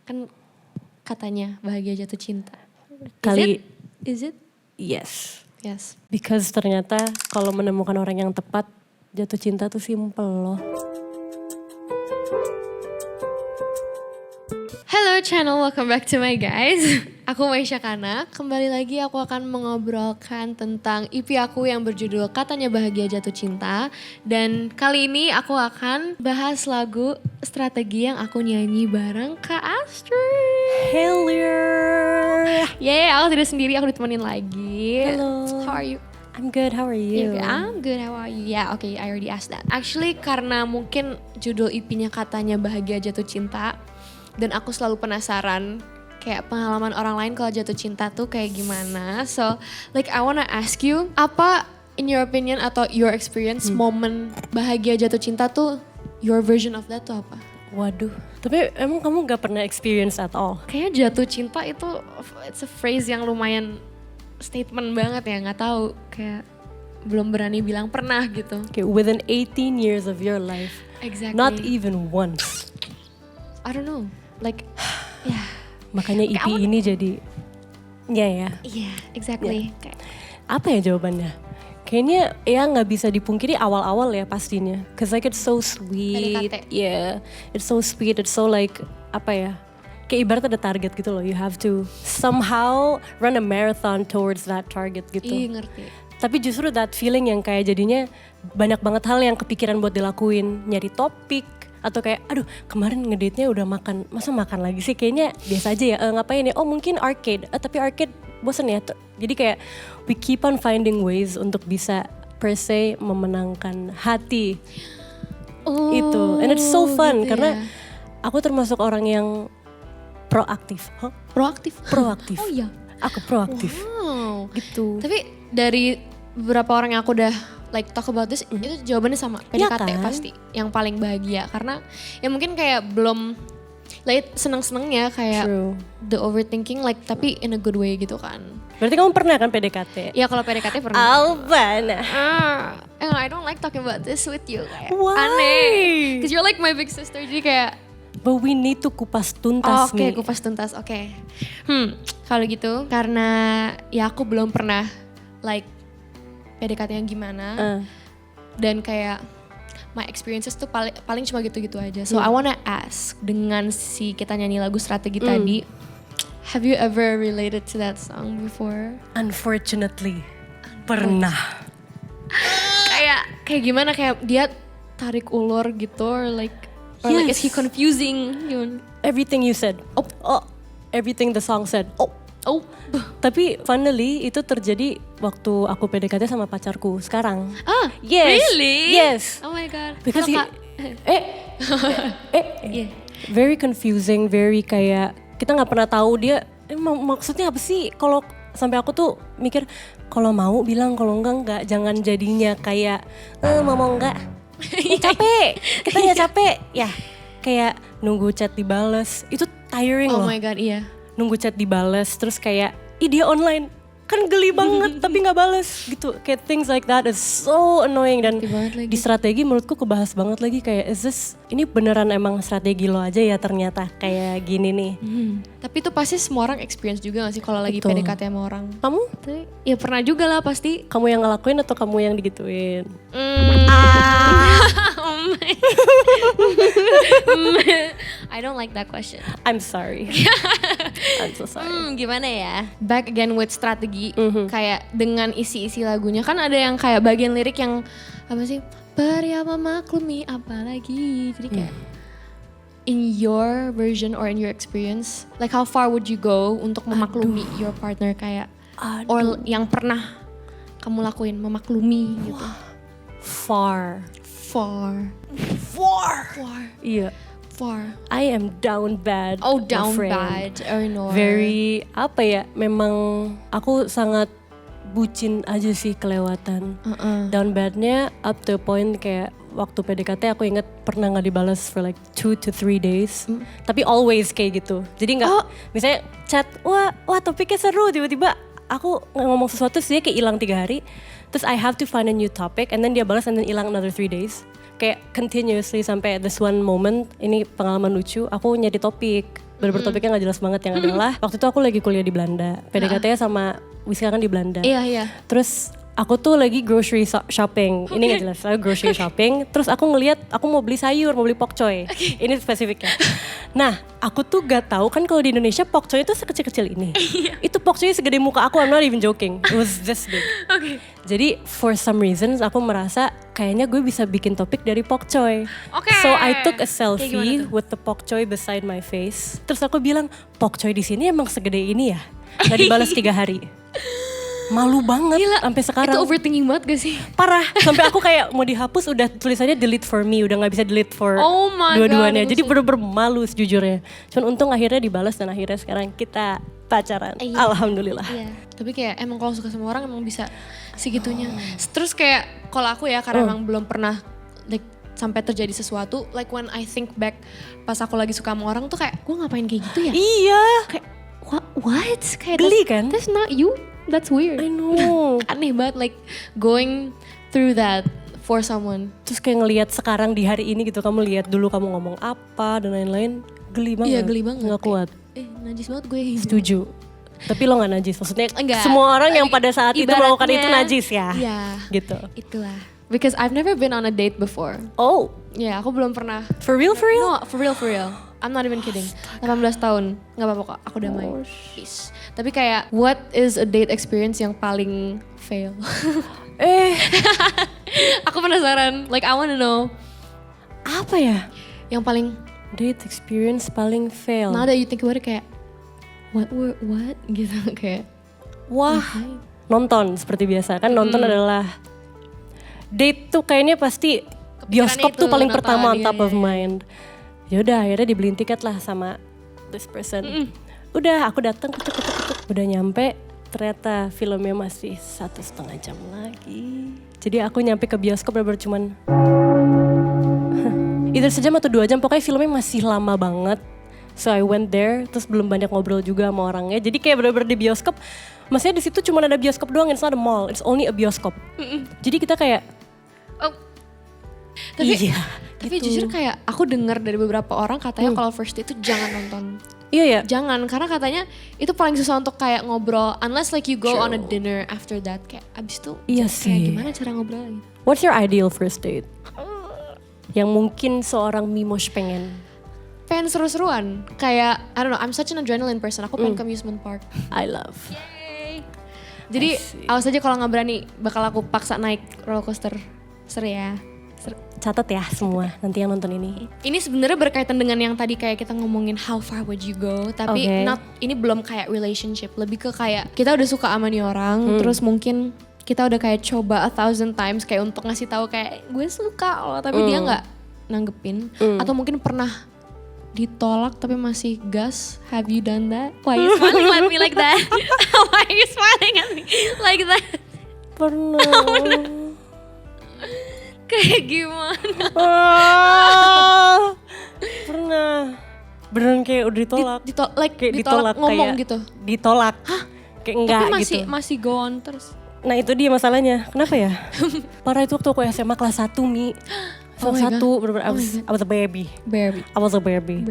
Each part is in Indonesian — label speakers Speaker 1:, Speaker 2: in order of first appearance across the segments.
Speaker 1: Kan katanya bahagia jatuh cinta. Is it?
Speaker 2: Yes.
Speaker 1: Yes.
Speaker 2: Because ternyata kalau menemukan orang yang tepat, jatuh cinta tuh simple loh.
Speaker 1: Hello channel, welcome back to my guys. Aku Maisha Kana, kembali lagi aku akan mengobrolkan tentang EP aku yang berjudul Katanya Bahagia Jatuh Cinta. Dan kali ini aku akan bahas lagu Strategi yang aku nyanyi bareng Kak Astrid.
Speaker 2: Hello.
Speaker 1: Yeay, aku tidak sendiri, aku ditemenin lagi.
Speaker 2: Hello.
Speaker 1: How are you?
Speaker 2: I'm good, how are you?
Speaker 1: I'm good, how are you? Yeah, okay, I already asked that. Actually karena mungkin judul EP-nya Katanya Bahagia Jatuh Cinta. Dan aku selalu penasaran kayak pengalaman orang lain kalau jatuh cinta tuh kayak gimana. So like I wanna ask you, apa in your opinion atau your experience momen bahagia jatuh cinta tuh, your version of that tuh apa?
Speaker 2: Waduh, tapi emang kamu gak pernah experience at all?
Speaker 1: Kayaknya jatuh cinta itu it's a phrase yang lumayan statement banget ya, gak tahu kayak belum berani bilang pernah gitu.
Speaker 2: Okay, within 18 years of your life,
Speaker 1: Exactly.
Speaker 2: not even once.
Speaker 1: I don't know, like yeah.
Speaker 2: Makanya EP ini jadi,
Speaker 1: Yeah, exactly. Kayak,
Speaker 2: apa ya jawabannya? Kayaknya ya nggak bisa dipungkiri awal-awal ya pastinya. Cause like it's so sweet.
Speaker 1: PDKT.
Speaker 2: Yeah, it's so sweet. It's so like apa ya? Kayak ibarat ada target gitu loh. You have to somehow run a marathon towards that target gitu.
Speaker 1: ngerti.
Speaker 2: Tapi justru that feeling yang kayak jadinya banyak banget hal yang kepikiran buat dilakuin. Nyari topik. Atau kayak aduh kemarin ngedate-nya udah makan. Masa makan lagi sih? Kayaknya biasa aja ya. Ngapain ya? Oh mungkin arcade. Tapi arcade bosen ya. Jadi kayak we keep on finding ways untuk bisa per se memenangkan hati. Itu. And it's so fun.
Speaker 1: Gitu
Speaker 2: Karena
Speaker 1: ya.
Speaker 2: aku termasuk orang yang proaktif.
Speaker 1: Proaktif?
Speaker 2: Proaktif.
Speaker 1: Oh iya.
Speaker 2: Aku proaktif.
Speaker 1: Wow.
Speaker 2: Gitu.
Speaker 1: Tapi dari beberapa orang yang aku udah like talk about this, itu jawabannya sama.
Speaker 2: Iya
Speaker 1: PDKT
Speaker 2: kan?
Speaker 1: pasti yang paling bahagia. Karena ya mungkin kayak belum like seneng-senengnya kayak
Speaker 2: True.
Speaker 1: the overthinking like tapi in a good way gitu kan.
Speaker 2: Berarti kamu pernah kan PDKT?
Speaker 1: Ya kalau PDKT pernah.
Speaker 2: Albana.
Speaker 1: I don't like talking about this with you. Kayak
Speaker 2: Why?
Speaker 1: aneh. Cause you're like my big sister. Jadi kayak
Speaker 2: But we need to kupas tuntas
Speaker 1: Oke,
Speaker 2: nih.
Speaker 1: kupas tuntas. Oke. Kalau gitu karena ya aku belum pernah like PDKT yang gimana dan kayak my experiences tuh paling cuma gitu-gitu aja. So I wanna ask, dengan si kita nyanyi lagu Strategi tadi, have you ever related to that song before?
Speaker 2: Unfortunately, pernah.
Speaker 1: Kayak gimana, kayak dia tarik ulur gitu or like is he confusing? Gimana?
Speaker 2: Everything you said. Oh, everything the song said. Oh. Tapi funnily itu terjadi waktu aku PDKT sama pacarku sekarang. Yes.
Speaker 1: Really?
Speaker 2: Yes.
Speaker 1: Oh my god.
Speaker 2: Because
Speaker 1: Halo, Kak. Yeah.
Speaker 2: Very confusing, very kayak kita nggak pernah tahu dia maksudnya apa sih. Kalau sampai aku tuh mikir kalau mau bilang, kalau enggak, jangan jadinya kayak mau enggak. Capek, kita nggak capek ya. Kayak nunggu chat dibales, itu tiring loh.
Speaker 1: Oh my god, iya.
Speaker 2: Nunggu chat dibales terus kayak dia online kan geli banget tapi nggak bales gitu, kayak things like that is so annoying. Dan di strategi menurutku kebahas banget lagi kayak ini beneran emang strategi lo aja ya ternyata kayak gini nih.
Speaker 1: Tapi itu pasti semua orang experience juga gak sih kalau lagi
Speaker 2: Betul.
Speaker 1: PDKT sama orang?
Speaker 2: Kamu
Speaker 1: Ya pernah juga lah pasti.
Speaker 2: kamu yang ngelakuin atau kamu yang digituin?
Speaker 1: I don't like that question.
Speaker 2: I'm sorry. I'm so sorry.
Speaker 1: Gimana ya? Back again with strategi. Kayak dengan isi-isi lagunya kan ada yang kayak bagian lirik yang apa sih? Pria memaklumi apalagi. Jadi kayak in your version or in your experience, like how far would you go untuk memaklumi your partner kayak or yang pernah kamu lakuin memaklumi gitu?
Speaker 2: Far. Iya.
Speaker 1: Far.
Speaker 2: I am down bad.
Speaker 1: Oh,
Speaker 2: my
Speaker 1: down
Speaker 2: friend.
Speaker 1: bad. I know.
Speaker 2: Very apa ya? Memang aku sangat bucin aja sih kelewatan. Down badnya up to a point kayak waktu PDKT aku inget pernah nggak dibalas for like 2 to 3 days. Tapi always kayak gitu. Jadi nggak misalnya chat, wah topiknya seru, tiba-tiba aku ngomong sesuatu terus dia kayak hilang 3 hari. Terus I have to find a new topic and then dia balas and then hilang another 3 days. Kayak continuously sampai this one moment, ini pengalaman lucu, aku nyari topik. bener-bener topiknya gak jelas banget. Yang adalah waktu itu aku lagi kuliah di Belanda, PDKT-nya sama Wiska kan di Belanda.
Speaker 1: Iya.
Speaker 2: Terus aku tuh lagi grocery shopping. Ini gak jelas, aku grocery shopping. Terus aku ngeliat, aku mau beli sayur, mau beli pokcoy. Ini spesifiknya. Nah, aku tuh gak tahu kan kalau di Indonesia pokcoy itu sekecil-kecil ini. Itu pokcoy segede muka aku, I'm not even joking. It was this big. Jadi for some reasons aku merasa kayaknya gue bisa bikin topik dari pokcoy. So I took a selfie with the pokcoy beside my face. Terus aku bilang, pokcoy di sini emang segede ini ya? Gak dibalas 3 hari. Malu banget sampai sekarang.
Speaker 1: Itu overthinking banget gak sih?
Speaker 2: Parah, sampai aku kayak mau dihapus udah tulisannya delete for me, udah gak bisa delete for dua-duanya. Jadi bener-bener malu sejujurnya. Cuman untung akhirnya dibalas dan akhirnya sekarang kita pacaran. Alhamdulillah.
Speaker 1: Iya. Tapi kayak emang kalau suka sama orang emang bisa segitunya. Terus kayak kalau aku ya karena emang belum pernah like sampai terjadi sesuatu, like when I think back pas aku lagi suka sama orang tuh kayak gue ngapain kayak gitu ya?
Speaker 2: Iya.
Speaker 1: Kayak what? Kayak
Speaker 2: geli kan?
Speaker 1: That's not you. That's weird.
Speaker 2: I know.
Speaker 1: Aneh banget like going through that for someone.
Speaker 2: Terus kayak ngelihat sekarang di hari ini gitu, kamu lihat dulu kamu ngomong apa dan lain-lain, geli banget.
Speaker 1: Iya geli banget.
Speaker 2: Gak kuat.
Speaker 1: Najis banget gue.
Speaker 2: Setuju. Tapi lo gak najis, maksudnya
Speaker 1: enggak.
Speaker 2: Semua orang yang pada saat itu melakukan itu najis ya.
Speaker 1: Iya.
Speaker 2: Gitu.
Speaker 1: Itulah. Because I've never been on a date before.
Speaker 2: Oh.
Speaker 1: Ya aku belum pernah.
Speaker 2: For real?
Speaker 1: No, for real. I'm not even kidding. 18 tahun, gak apa-apa kok, aku damai. Peace. Tapi kayak, what is a date experience yang paling fail? Aku penasaran, like I wanna know.
Speaker 2: Apa ya?
Speaker 1: Yang paling
Speaker 2: date experience paling fail.
Speaker 1: Now that you think about it kayak, what? Gitu kayak.
Speaker 2: Wah, nonton seperti biasa. Kan nonton adalah, date tuh kayaknya pasti bioskop tuh paling pertama on top of mind. Yaudah akhirnya dibeliin tiket lah sama this person. Udah aku datang, udah nyampe, ternyata filmnya masih 1,5 jam lagi. Jadi aku nyampe ke bioskop bener-bener cuman either sejam atau 2 jam, pokoknya filmnya masih lama banget. So I went there, terus belum banyak ngobrol juga sama orangnya. Jadi kayak bener-bener di bioskop, maksudnya di situ cuma ada bioskop doang, it's not a mall, it's only a bioskop. Jadi kita kayak,
Speaker 1: Tapi jujur kayak aku dengar dari beberapa orang katanya kalau first date itu jangan nonton.
Speaker 2: Iya ya.
Speaker 1: Jangan, karena katanya itu paling susah untuk kayak ngobrol unless like you go on a dinner after that, kayak abis itu kayak gimana cara ngobrol gitu.
Speaker 2: What's your ideal first date? Yang mungkin seorang Mimosh pengen
Speaker 1: seru-seruan, kayak I don't know, I'm such an adrenaline person, aku pengen ke amusement park.
Speaker 2: I love.
Speaker 1: Yay. Jadi awas aja kalau gak berani, bakal aku paksa naik roller coaster. Seru ya.
Speaker 2: Catat ya semua nanti yang nonton ini.
Speaker 1: Ini sebenarnya berkaitan dengan yang tadi kayak kita ngomongin how far would you go, tapi ini belum kayak relationship, lebih ke kayak kita udah suka sama nih orang, terus mungkin kita udah kayak coba 1,000 times kayak untuk ngasih tahu kayak gue suka loh, tapi dia nggak nanggepin, atau mungkin pernah ditolak tapi masih gas. Have you done that? Why you smiling at me like that? Why you smiling at me like that?
Speaker 2: Pernah.
Speaker 1: Kayak gimana?
Speaker 2: Pernah. Beneran kayak udah ditolak.
Speaker 1: Ditolak ngomong
Speaker 2: kayak
Speaker 1: gitu?
Speaker 2: Ditolak. Hah? Kayak enggak
Speaker 1: tapi
Speaker 2: gitu.
Speaker 1: masih go on terus?
Speaker 2: Nah itu dia masalahnya. Kenapa ya? Parah itu waktu aku SMA kelas 1 Mi. Kelas 1 bener-bener I was a baby. I was a baby.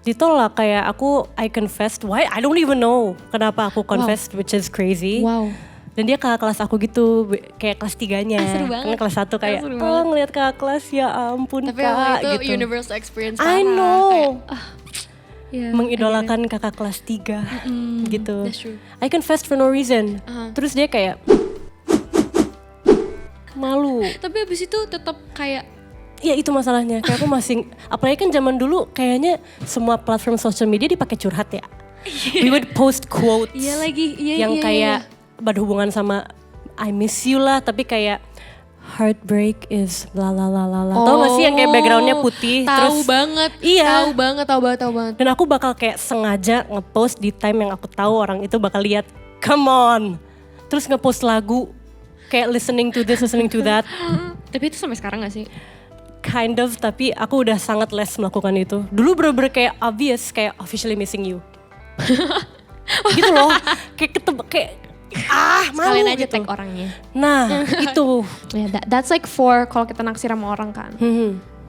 Speaker 2: Ditolak kayak aku, I confessed. Why? I don't even know kenapa aku confessed, which is crazy.
Speaker 1: Wow.
Speaker 2: Dan dia kakak kelas aku gitu, kayak kelas 3-nya.
Speaker 1: Seru banget.
Speaker 2: Kan kelas 1 kayak, ngeliat kakak kelas, ya ampun
Speaker 1: tapi
Speaker 2: kak
Speaker 1: itu
Speaker 2: gitu.
Speaker 1: universal experience.
Speaker 2: I know.
Speaker 1: Kayak,
Speaker 2: mengidolakan kakak kelas 3 gitu.
Speaker 1: That's true.
Speaker 2: I confessed for no reason. Terus dia kayak malu.
Speaker 1: Tapi abis itu tetap kayak,
Speaker 2: ya itu masalahnya. Kayak aku masih, apalagi kan zaman dulu kayaknya semua platform social media dipakai curhat ya. We would post quotes.
Speaker 1: Iya lagi,
Speaker 2: yang kayak berhubungan sama I miss you lah, tapi kayak heartbreak is la la la la la. Tahu gak sih yang kayak backgroundnya putih?
Speaker 1: Tahu banget.
Speaker 2: Iya.
Speaker 1: Tahu banget.
Speaker 2: Dan aku bakal kayak sengaja ngepost di time yang aku tahu orang itu bakal lihat. Come on. Terus ngepost lagu kayak listening to this, listening to that.
Speaker 1: Tapi itu sampai sekarang gak sih?
Speaker 2: Kind of, tapi aku udah sangat less melakukan itu. Dulu bener-bener kayak obvious, kayak officially missing you. Gitu loh. Kayak malu
Speaker 1: sekalian aja
Speaker 2: gitu.
Speaker 1: tag orangnya.
Speaker 2: Nah itu.
Speaker 1: That's like for kalau kita naksir sama orang kan.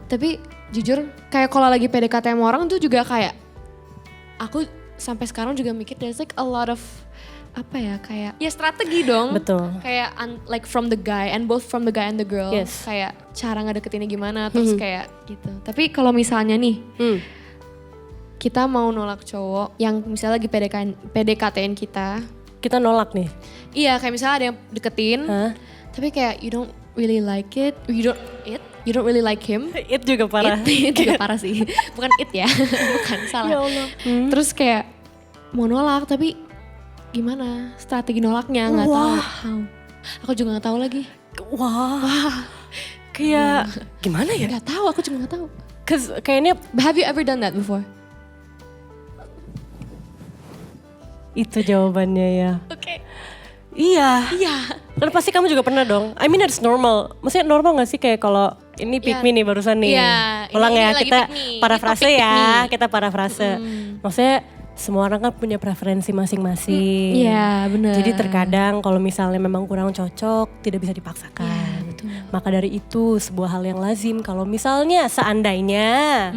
Speaker 1: Tapi jujur kayak kalau lagi PDKT sama orang tuh juga kayak aku sampai sekarang juga mikir there's like a lot of apa ya kayak ya strategi dong.
Speaker 2: Betul.
Speaker 1: Kayak like from the guy and both from the guy and the girl.
Speaker 2: Yes.
Speaker 1: Kayak cara ngedeketinnya gimana terus kayak gitu. Tapi kalau misalnya nih kita mau nolak cowok yang misalnya lagi PDKT-in
Speaker 2: kita nolak nih.
Speaker 1: Iya kayak misalnya ada yang deketin tapi kayak you don't really like it, you don't really like him.
Speaker 2: It juga parah.
Speaker 1: It juga parah sih. Bukan it ya, bukan salah.
Speaker 2: Ya Allah.
Speaker 1: Terus kayak mau nolak tapi gimana strategi nolaknya nggak tahu. Aku juga nggak tahu lagi.
Speaker 2: Wah. Kayak gimana ya?
Speaker 1: Nggak tahu, aku juga nggak tahu.
Speaker 2: Kayaknya
Speaker 1: Have you ever done that before?
Speaker 2: itu jawabannya ya.
Speaker 1: Oke.
Speaker 2: Iya. Kan pasti kamu juga pernah dong. I mean it's normal. Maksudnya normal gak sih kayak kalau ini pick me nih barusan nih. Ulang ya kita parafrase ya. Kita parafrase. Maksudnya semua orang kan punya preferensi masing-masing.
Speaker 1: Iya benar.
Speaker 2: Jadi terkadang kalau misalnya memang kurang cocok tidak bisa dipaksakan.
Speaker 1: Ya, betul.
Speaker 2: Maka dari itu sebuah hal yang lazim kalau misalnya seandainya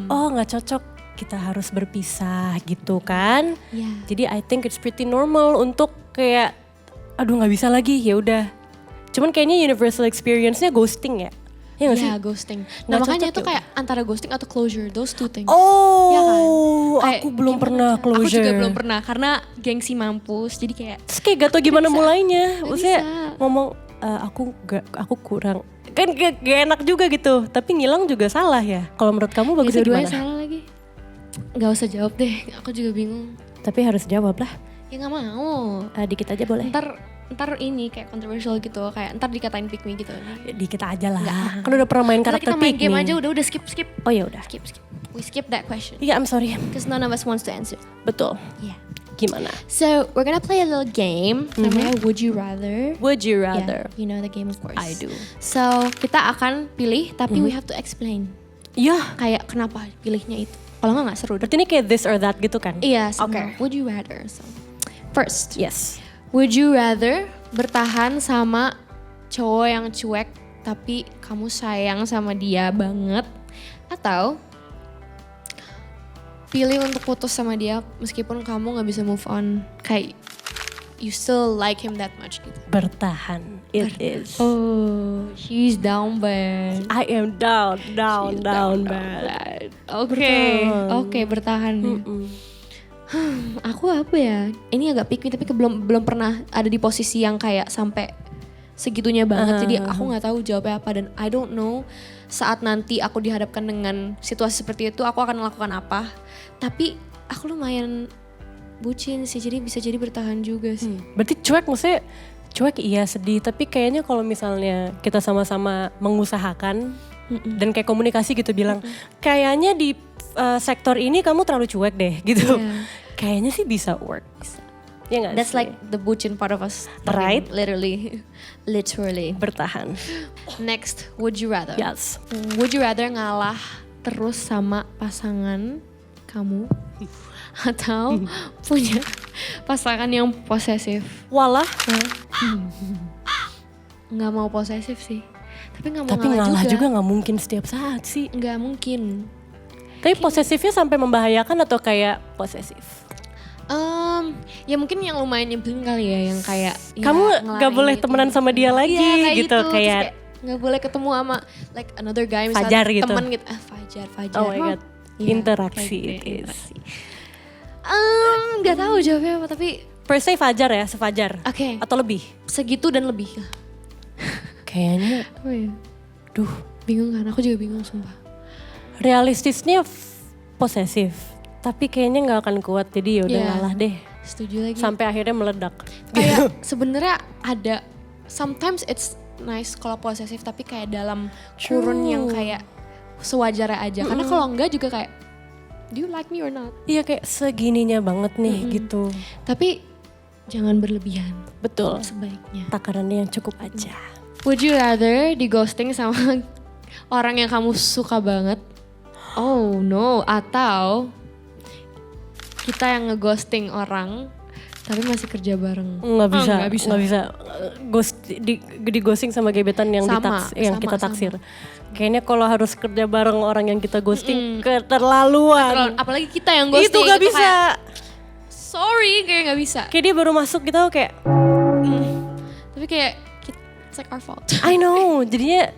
Speaker 2: gak cocok kita harus berpisah gitu kan.
Speaker 1: Ya.
Speaker 2: Jadi I think it's pretty normal untuk kayak aduh gak bisa lagi ya udah. Cuman kayaknya universal experience-nya ghosting ya. Iya gak sih?
Speaker 1: Iya ghosting. Nah makanya itu kayak antara ghosting atau closure, those two things.
Speaker 2: Oh,
Speaker 1: ya kan?
Speaker 2: aku belum pernah closure.
Speaker 1: Aku juga belum pernah karena gengsi mampus. Jadi kayak
Speaker 2: terus kayak gak tau gimana mulainya. Maksudnya
Speaker 1: bisa.
Speaker 2: ngomong aku kurang. Kan gak enak juga gitu. Tapi ngilang juga salah ya. Kalau menurut kamu bagusnya
Speaker 1: dua-duanya
Speaker 2: gimana?
Speaker 1: salah lagi. Gak usah jawab deh, aku juga bingung.
Speaker 2: Tapi harus jawab lah.
Speaker 1: Ya gak mau.
Speaker 2: Dikit aja boleh.
Speaker 1: Ntar ini kayak controversial gitu, kayak ntar dikatain pick me gitu.
Speaker 2: Dikit aja lah. Kan udah pernah main karakter
Speaker 1: kita main
Speaker 2: pick
Speaker 1: game
Speaker 2: me.
Speaker 1: aja udah skip.
Speaker 2: Oh ya udah.
Speaker 1: Skip. We skip that question.
Speaker 2: Iya, I'm sorry.
Speaker 1: Because none of us wants to answer.
Speaker 2: Betul.
Speaker 1: Yeah.
Speaker 2: Gimana?
Speaker 1: So we're gonna play a little game. Namanya Would You Rather.
Speaker 2: Would you rather?
Speaker 1: Yeah, you know the game of course.
Speaker 2: I do.
Speaker 1: So kita akan pilih, tapi we have to explain.
Speaker 2: Iya.
Speaker 1: Kayak kenapa pilihnya itu. Kalau nggak seru.
Speaker 2: Berarti ini kayak this or that gitu kan?
Speaker 1: Iya.
Speaker 2: Oke.
Speaker 1: Would you rather? So first.
Speaker 2: Yes.
Speaker 1: Would you rather bertahan sama cowok yang cuek tapi kamu sayang sama dia banget, atau pilih untuk putus sama dia meskipun kamu nggak bisa move on, kayak you still like him that much gitu?
Speaker 2: Bertahan. It is.
Speaker 1: Oh, she's down bad.
Speaker 2: I am down
Speaker 1: She's
Speaker 2: bad.
Speaker 1: Oke, bertahan. Aku apa ya? Ini agak pick me tapi belum pernah ada di posisi yang kayak sampai segitunya banget. Jadi aku nggak tahu jawabnya apa dan I don't know saat nanti aku dihadapkan dengan situasi seperti itu aku akan melakukan apa. Tapi aku lumayan bucin sih, jadi bisa jadi bertahan juga sih.
Speaker 2: Berarti cuek, maksudnya cuek iya sedih, tapi kayaknya kalau misalnya kita sama-sama mengusahakan dan kayak komunikasi gitu bilang kayaknya di sektor ini kamu terlalu cuek deh gitu.
Speaker 1: Yeah.
Speaker 2: Kayaknya sih bisa work. Ya gak
Speaker 1: That's
Speaker 2: sih?
Speaker 1: like the bucin part of us.
Speaker 2: Right?
Speaker 1: Literally.
Speaker 2: Bertahan.
Speaker 1: Next, would you rather?
Speaker 2: Yes.
Speaker 1: Would you rather ngalah terus sama pasangan kamu atau punya pasangan yang posesif?
Speaker 2: Walah.
Speaker 1: Nggak mau posesif sih. Tapi nggak mau
Speaker 2: Tapi ngalah juga gak mungkin setiap saat sih.
Speaker 1: Nggak mungkin.
Speaker 2: Tapi posesifnya sampai membahayakan atau kayak posesif?
Speaker 1: Ya mungkin yang lumayan nyebelin kali ya, yang kayak
Speaker 2: Kamu gak boleh temenan sama dia lagi
Speaker 1: kayak
Speaker 2: gitu.
Speaker 1: Terus
Speaker 2: Kayak
Speaker 1: nggak boleh ketemu sama like another guy misalnya
Speaker 2: Fajar gitu.
Speaker 1: teman gitu. Fajar.
Speaker 2: oh my god,
Speaker 1: Iya,
Speaker 2: interaksi
Speaker 1: kayak
Speaker 2: it
Speaker 1: gitu,
Speaker 2: is.
Speaker 1: interaksi. Nggak tahu jawabnya apa, tapi
Speaker 2: Per se Fajar ya, sefajar.
Speaker 1: oke,
Speaker 2: Atau lebih?
Speaker 1: segitu dan lebih.
Speaker 2: Kayaknya,
Speaker 1: Oh ya,
Speaker 2: duh,
Speaker 1: bingung kan? Aku juga bingung sumpah.
Speaker 2: realistisnya posesif. Tapi kayaknya gak akan kuat, jadi yaudah
Speaker 1: Iya.
Speaker 2: ngalah deh.
Speaker 1: Setuju lagi.
Speaker 2: Sampai akhirnya meledak.
Speaker 1: Kayak sebenarnya ada sometimes it's nice kalau posesif, tapi kayak dalam kurun
Speaker 2: True.
Speaker 1: yang kayak sewajarnya aja. Karena kalau enggak juga kayak do you like me or not?
Speaker 2: Iya kayak segininya banget nih gitu.
Speaker 1: Tapi jangan berlebihan.
Speaker 2: Betul.
Speaker 1: Sebaiknya.
Speaker 2: Takarannya yang cukup aja.
Speaker 1: Would you rather di ghosting sama orang yang kamu suka banget? Oh no, atau kita yang ngeghosting orang Tapi masih kerja bareng.
Speaker 2: Nggak bisa,
Speaker 1: nggak bisa.
Speaker 2: nggak bisa. Di ghosting sama gebetan yang kita taksir. Kayaknya kalau harus kerja bareng orang yang kita ghosting keterlaluan.
Speaker 1: Apalagi kita yang ghosting.
Speaker 2: Itu nggak bisa.
Speaker 1: Kayak, sorry, kayak nggak bisa.
Speaker 2: Kayak dia baru masuk kita kayak.
Speaker 1: Tapi kayak it's like our fault.
Speaker 2: I know, jadinya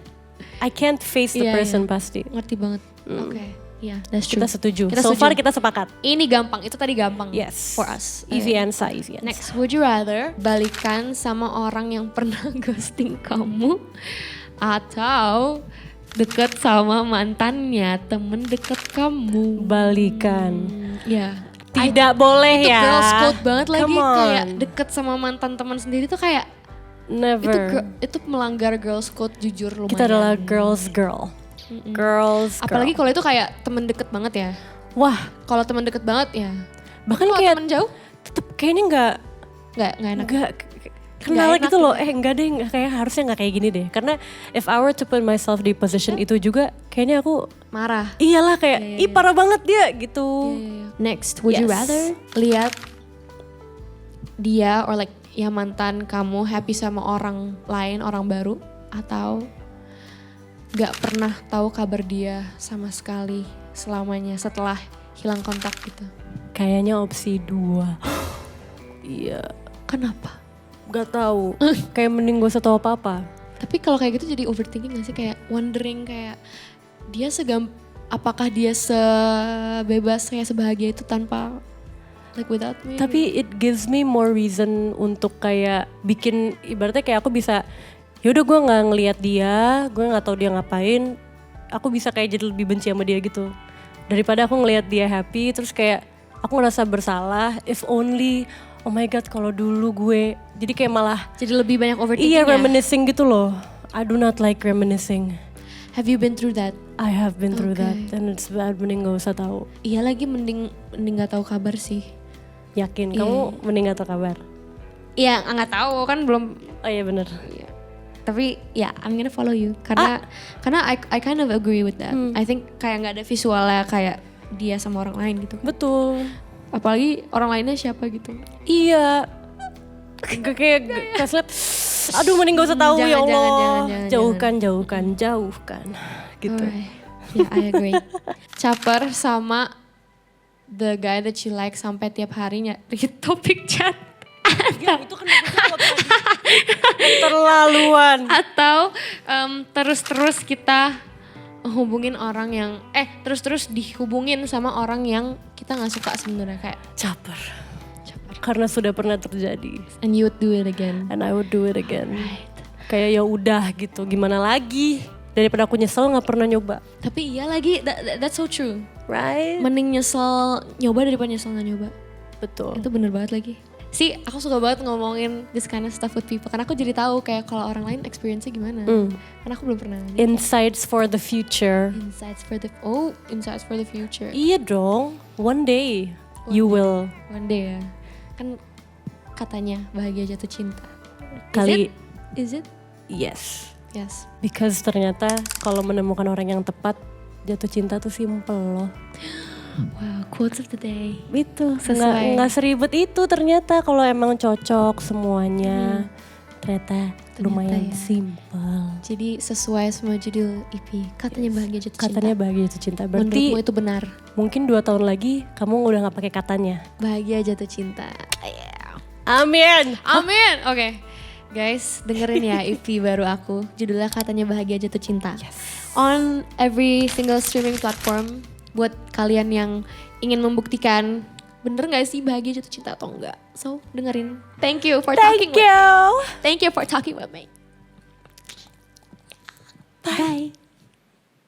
Speaker 2: I can't face the person pasti.
Speaker 1: Ngerti banget. Oke. Iya, that's true.
Speaker 2: Kita setuju. So far kita sepakat.
Speaker 1: Ini gampang, itu tadi gampang.
Speaker 2: Yes.
Speaker 1: For us.
Speaker 2: Easy answer, easy answer.
Speaker 1: Next, would you rather balikan sama orang yang pernah ghosting kamu atau deket sama mantannya, temen deket kamu?
Speaker 2: Balikan.
Speaker 1: Ya.
Speaker 2: Tidak boleh
Speaker 1: itu
Speaker 2: ya.
Speaker 1: Itu girls code banget lagi,
Speaker 2: Come on.
Speaker 1: kayak deket sama mantan teman sendiri tuh kayak
Speaker 2: Never.
Speaker 1: Itu melanggar girls code jujur lumayan.
Speaker 2: Kita adalah girls girl. Girls girl.
Speaker 1: Apalagi kalau itu kayak temen deket banget ya.
Speaker 2: Wah,
Speaker 1: Kalau temen deket banget ya.
Speaker 2: bahkan
Speaker 1: kalau
Speaker 2: kayak
Speaker 1: temen jauh
Speaker 2: tetep kayaknya nggak
Speaker 1: enak.
Speaker 2: kenal
Speaker 1: enak
Speaker 2: gitu loh. Enggak deh, kayak harusnya nggak kayak gini deh. Karena if I were to put myself di position itu juga, kayaknya aku
Speaker 1: Marah.
Speaker 2: iyalah kayak ih parah banget dia gitu.
Speaker 1: Next, would you
Speaker 2: Yes.
Speaker 1: rather lihat dia or like ya mantan kamu happy sama orang lain, orang baru, atau gak pernah tahu kabar dia sama sekali selamanya setelah hilang kontak gitu?
Speaker 2: Kayaknya opsi 2. Iya,
Speaker 1: Kenapa?
Speaker 2: gak tahu. Kayak mending gak usah tahu apa-apa.
Speaker 1: Tapi kalau kayak gitu jadi overthinking gak sih? Kayak wondering kayak dia apakah dia sebebas kayak sebahagia itu tanpa like without me?
Speaker 2: Tapi it gives me more reason untuk kayak bikin, ibaratnya kayak aku bisa, yaudah gue nggak ngelihat dia, gue nggak tahu dia ngapain, aku bisa kayak jadi lebih benci sama dia gitu. Daripada aku ngelihat dia happy, terus kayak aku ngerasa bersalah. If only, oh my god, kalau dulu gue, jadi kayak malah
Speaker 1: jadi lebih banyak overthinking
Speaker 2: iya
Speaker 1: ya?
Speaker 2: reminiscing gitu loh. I do not like reminiscing.
Speaker 1: Have you been through that?
Speaker 2: I have been through
Speaker 1: Okay.
Speaker 2: that, and it's bad. Mending gak usah tahu.
Speaker 1: Iya lagi mending gak tahu kabar sih.
Speaker 2: Yakin kamu mending gak tahu kabar.
Speaker 1: Iya nggak tahu kan belum.
Speaker 2: Oh iya bener.
Speaker 1: Tapi ya I'm gonna follow you karena I kind of agree with that. I think kayak nggak ada visualnya kayak dia sama orang lain gitu.
Speaker 2: Betul.
Speaker 1: Apalagi orang lainnya siapa gitu.
Speaker 2: Iya. Kayak pas liat, aduh mending gak usah tahu ya Allah. Jauhkan. Gitu.
Speaker 1: Alright. Yeah, I agree. Caper sama the guy that you like sampai tiap harinya di topik chat.
Speaker 2: Ya itu kan terlaluan.
Speaker 1: Atau terus-terus kita hubungin orang yang terus-terus dihubungin sama orang yang kita nggak suka sebenarnya kayak
Speaker 2: Caper. Karena sudah pernah terjadi.
Speaker 1: and you would do it again.
Speaker 2: And I would do it again.
Speaker 1: Right.
Speaker 2: Kayak ya udah gitu, gimana lagi? Daripada aku nyesel nggak pernah nyoba.
Speaker 1: Tapi iya lagi that's so true.
Speaker 2: Right?
Speaker 1: Mending nyesel nyoba daripada nyesel nggak nyoba.
Speaker 2: Betul.
Speaker 1: Itu bener banget lagi. Sih aku suka banget ngomongin this kind of stuff with people karena aku jadi tahu kayak kalau orang lain experience-nya gimana. Karena aku belum pernah.
Speaker 2: Insights for the future.
Speaker 1: Insights for the future.
Speaker 2: Iya dong. One day you will.
Speaker 1: One day ya. Kan katanya bahagia jatuh cinta. Is it?
Speaker 2: Yes.
Speaker 1: Yes.
Speaker 2: Because ternyata kalau menemukan orang yang tepat, jatuh cinta tuh simple loh.
Speaker 1: Wow, quotes of the day.
Speaker 2: Itu
Speaker 1: Sesuai.
Speaker 2: nggak seribet itu ternyata kalau emang cocok semuanya. Ternyata lumayan
Speaker 1: ya.
Speaker 2: simple.
Speaker 1: Jadi sesuai sama judul EP. Katanya bahagia jatuh cinta.
Speaker 2: Katanya bahagia jatuh cinta. Berarti
Speaker 1: Menurutmu itu benar?
Speaker 2: mungkin 2 tahun lagi kamu udah nggak pakai katanya.
Speaker 1: Bahagia jatuh cinta. Yeah.
Speaker 2: Amin.
Speaker 1: Amin. Oke. Guys, dengerin ya EP baru aku. Judulnya Katanya Bahagia Jatuh Cinta.
Speaker 2: Yes.
Speaker 1: On every single streaming platform. Buat kalian yang ingin membuktikan bener gak sih bahagia jatuh cinta atau enggak. So, dengerin. Thank you for talking with me. Thank you for talking with me.
Speaker 2: Bye.